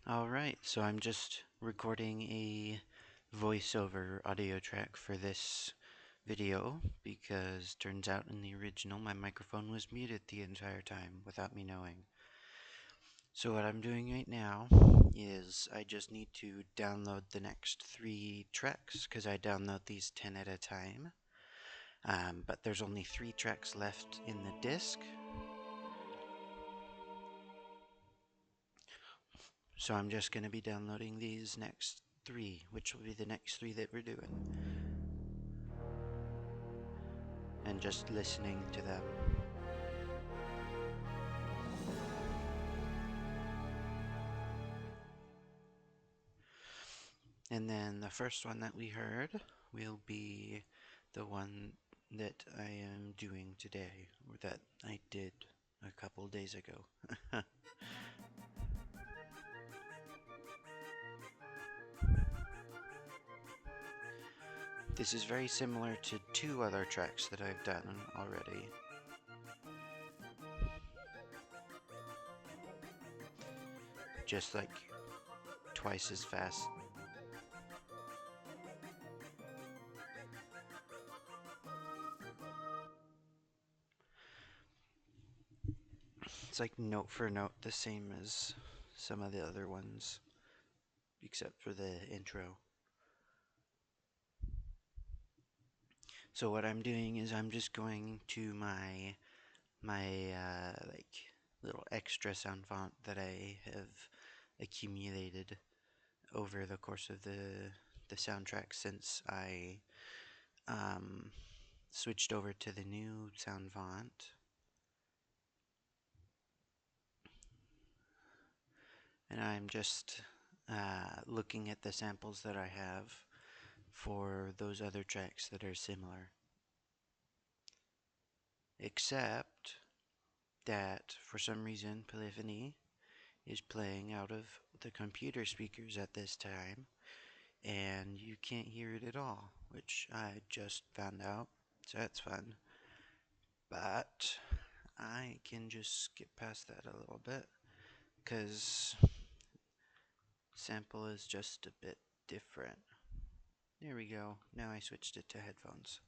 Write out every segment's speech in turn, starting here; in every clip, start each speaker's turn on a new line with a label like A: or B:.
A: Alright, so I'm just recording a voiceover audio track for this video because turns out in the original my microphone was muted the entire time without me knowing. So what I'm doing right now is I just need to download the next 3 tracks because I download these 10 at a time. But there's only 3 tracks left in the disc. So I'm just going to be downloading these next 3, which will be the next 3 that we're doing. And just listening to them. And then the first one that we heard will be the one that I am doing today, or that I did a couple days ago. This is very similar to 2 other tracks that I've done already. Just like twice as fast. It's like note for note the same as some of the other ones, except for the intro. So what I'm doing is I'm just going to my like little extra sound font that I have accumulated over the course of the soundtrack since I switched over to the new sound font. And I'm just looking at the samples that I have for those other tracks that are similar. Except that for some reason Polyphony is playing out of the computer speakers at this time, and you can't hear it at all, which I just found out, so that's fun. But I can just skip past that a little bit, because sample is just a bit different. There we go, now I switched it to headphones.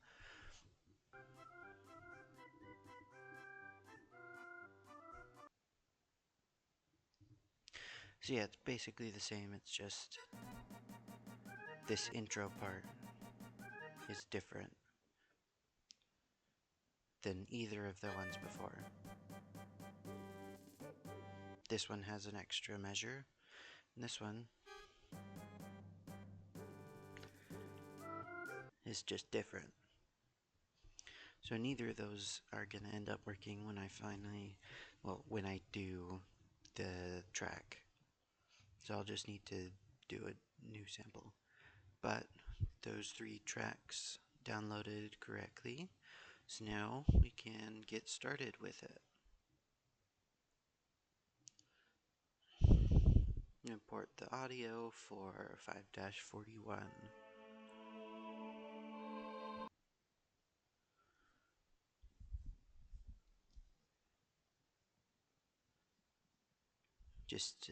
A: So yeah, it's basically the same, it's just this intro part is different than either of the ones before. This one has an extra measure, and this one is just different. So neither of those are going to end up working when I when I do the track. So I'll just need to do a new sample. But those 3 tracks downloaded correctly, so now we can get started with it. Import the audio for 5-41. Just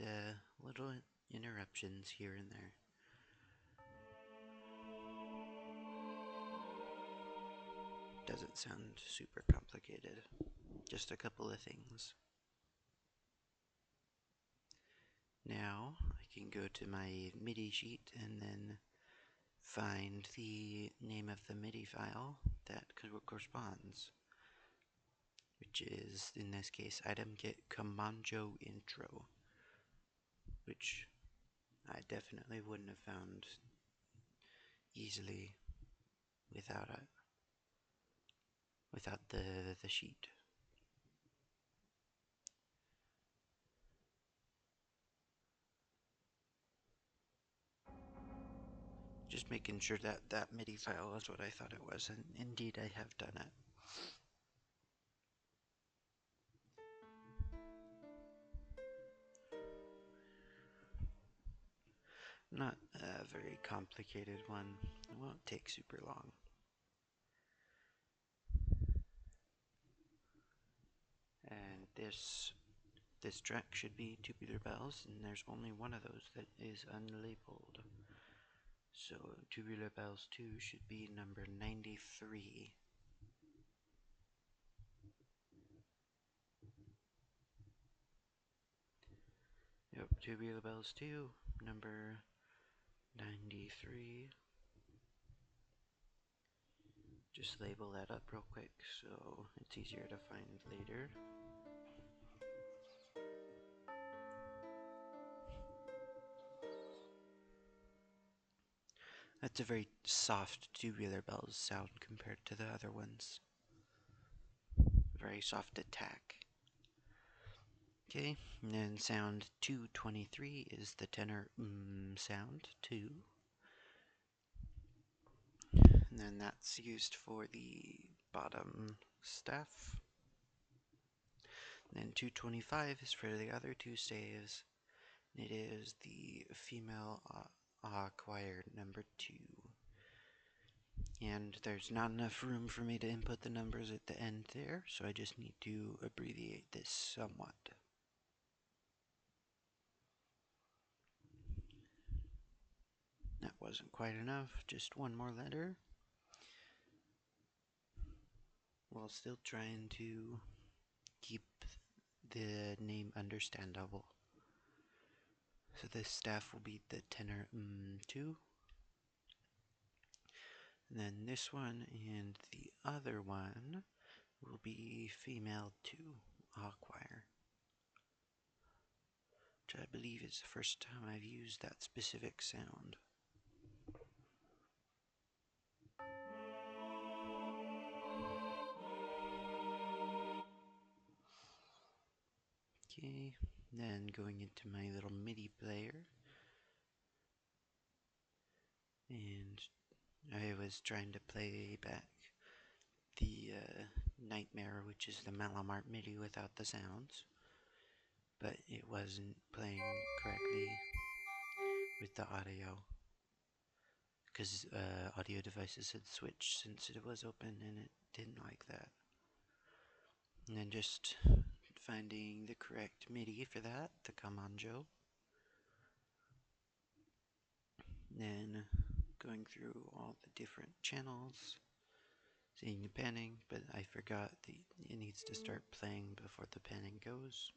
A: little interruptions here and there. Doesn't sound super complicated, just a couple of things. Now I can go to my MIDI sheet and then find the name of the MIDI file that corresponds, which is, in this case, item get Comanjo intro, which I definitely wouldn't have found easily without the sheet. Just making sure that that MIDI file is what I thought it was, and indeed I have done it. Not a very complicated one. It won't take super long. And this this track should be Tubular Bells, and there's only one of those that is unlabeled. So Tubular Bells 2 should be number 93. Yep, Tubular Bells 2, number 93. Just label that up real quick so it's easier to find later. That's a very soft Tubular Bells sound compared to the other ones. Very soft attack. Okay, and then sound 223 is the tenor sound 2. And then that's used for the bottom staff. And then 225 is for the other two staves. It is the female choir number 2. And there's not enough room for me to input the numbers at the end there, so I just need to abbreviate this somewhat. That wasn't quite enough, just one more letter. While still trying to keep the name understandable. So this staff will be the tenor 2. And then this one and the other one will be female 2, choir. Which I believe is the first time I've used that specific sound. Okay, then going into my little MIDI player. And I was trying to play back the Nightmare, which is the Malamart MIDI without the sounds. But it wasn't playing correctly with the audio. Because audio devices had switched since it was open and it didn't like that. And then just finding the correct MIDI for that, the Come On Joe. Then going through all the different channels, seeing the panning, but I forgot that it needs to start playing before the panning goes.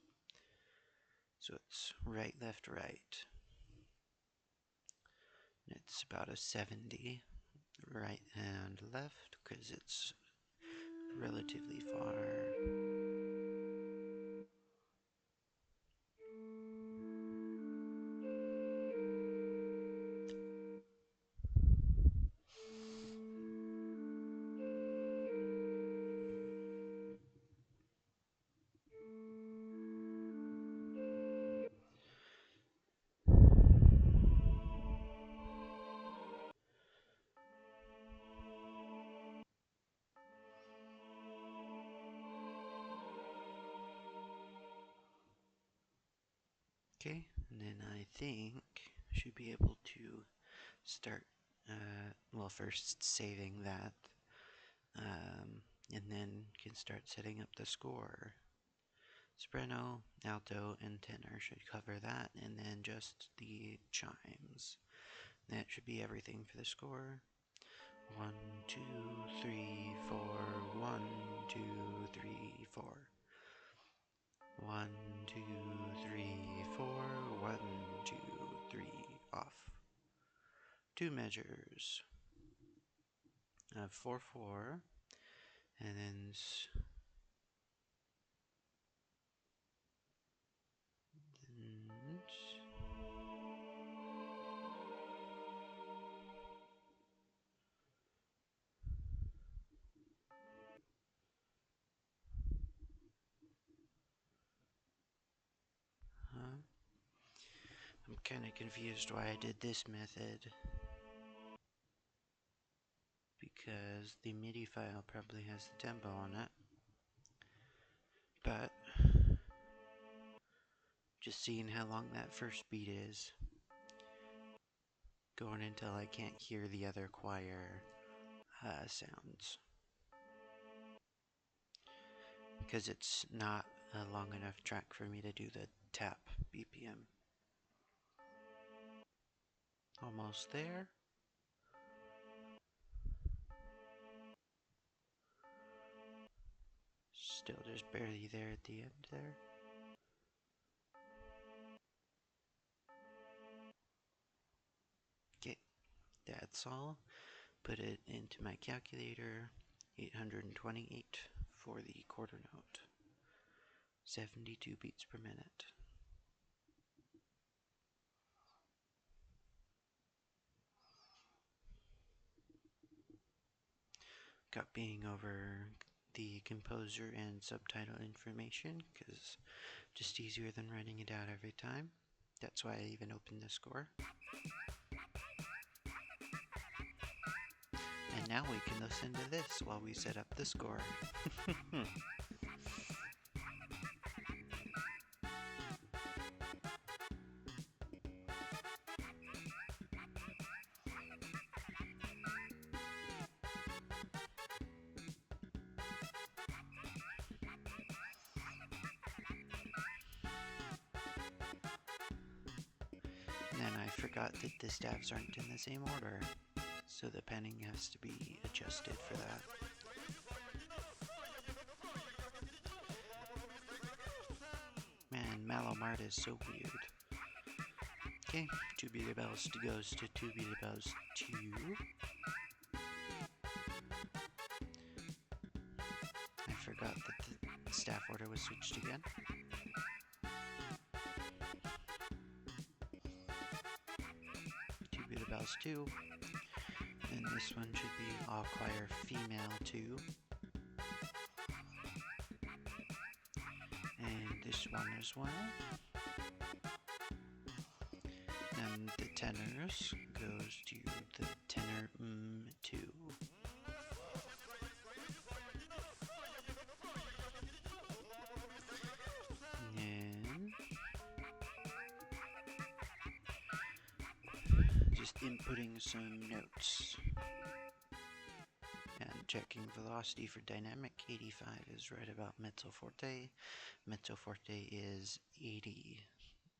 A: So it's right, left, right. It's about a 70, right and left, because it's relatively far. Okay, and then I think I should be able to start, well, first saving that, and then can start setting up the score. Soprano, alto, and tenor should cover that, and then just the chimes. That should be everything for the score. 1, 2, 3, 4, 1, 2, 3, 4. 1, 2, 3, 4, 1, 2, 3, off. 2 measures. 4, 4, and then I'm kind of confused why I did this method, because the MIDI file probably has the tempo on it, but just seeing how long that first beat is, going until I can't hear the other choir sounds, because it's not a long enough track for me to do the tap BPM. Almost there. Still just barely there at the end there. Okay, that's all. Put it into my calculator. 828 for the quarter note. 72 beats per minute. Copying over the composer and subtitle information because just easier than writing it out every time. That's why I even opened the score. And now we can listen to this while we set up the score. And I forgot that the staves aren't in the same order, so the penning has to be adjusted for that. Man, Malamart is so weird. Okay, 2 beat bells goes to 2 beat bells 2. I forgot that the staff order was switched again. 2 beat bells 2. And this one should be all choir female 2. And this one as well. And the tenors goes to the tenor 2. And just inputting some notes. And checking velocity for dynamic. 85 is right about mezzo forte. Mezzo forte is 80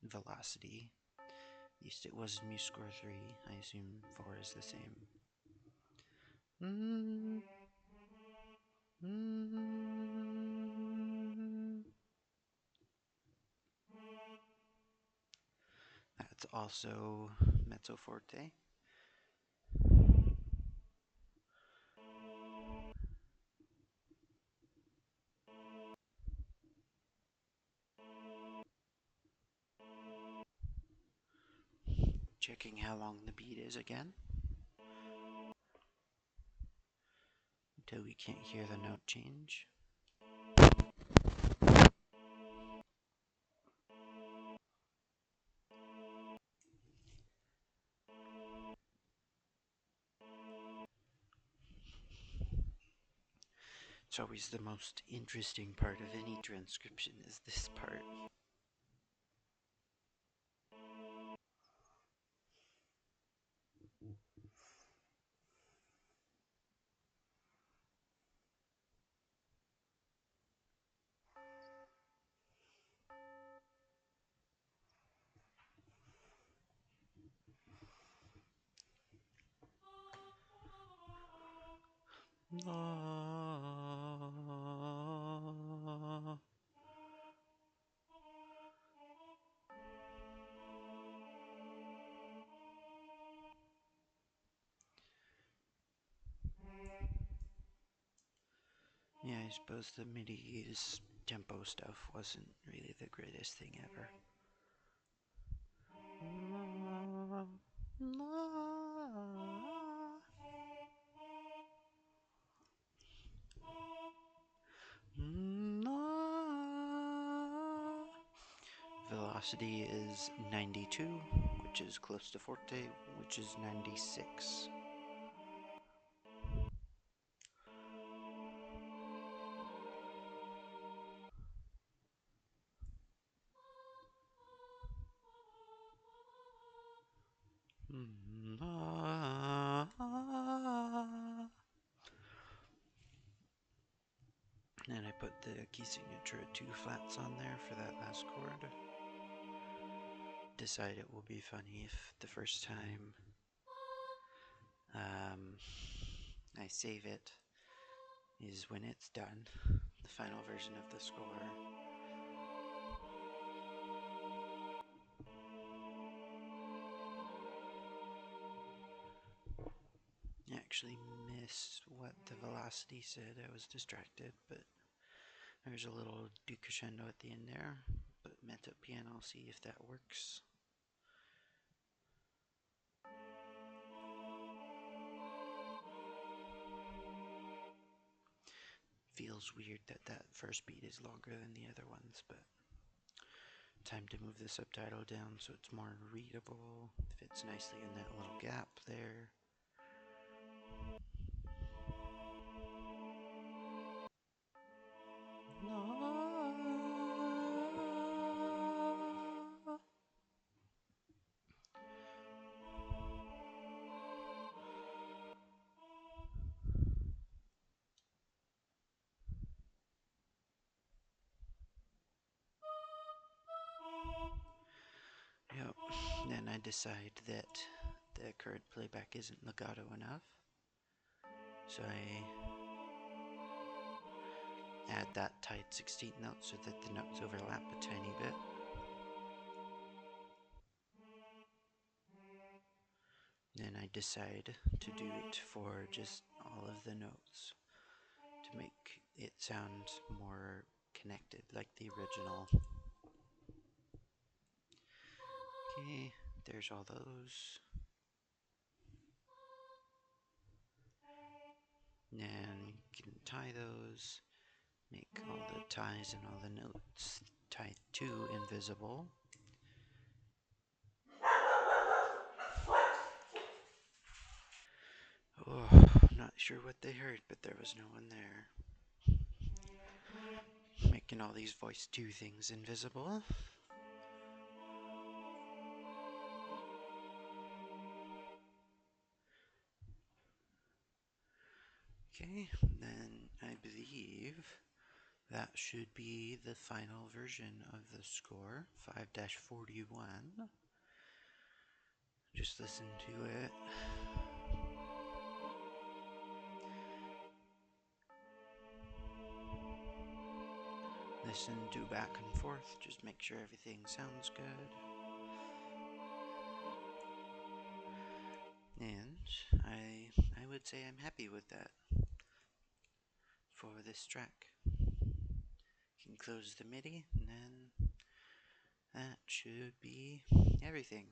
A: velocity. At least it was in mu score 3. I assume 4 is the same. That's also mezzo forte. Checking how long the beat is again. Until we can't hear the note change. It's always the most interesting part of any transcription is this part. Yeah, I suppose the MIDI's tempo stuff wasn't really the greatest thing ever. Velocity is 92, which is close to forte, which is 96. And I put the key signature at 2 flats on there for that last chord. Decide it will be funny if the first time I save it is when it's done, the final version of the score. I actually missed what the velocity said. I was distracted, but there's a little decrescendo at the end there, but mezzo piano, I'll see if that works. Feels weird that that first beat is longer than the other ones, but time to move the subtitle down so it's more readable. Fits nicely in that little gap there. Yep. Then I decide that the current playback isn't legato enough, so I add that tight 16th note so that the notes overlap a tiny bit. Then I decide to do it for just all of the notes to make it sound more connected like the original. Okay, there's all those. Then you can tie those, make all the ties and all the notes tie to invisible. Oh, I'm not sure what they heard, but there was no one there. Making all these voice 2 things invisible. Okay, then I believe that should be the final version of the score, 5-41. Just listen to it. Listen to back and forth, just make sure everything sounds good. And I would say I'm happy with that for this track. You can close the MIDI, and then that should be everything.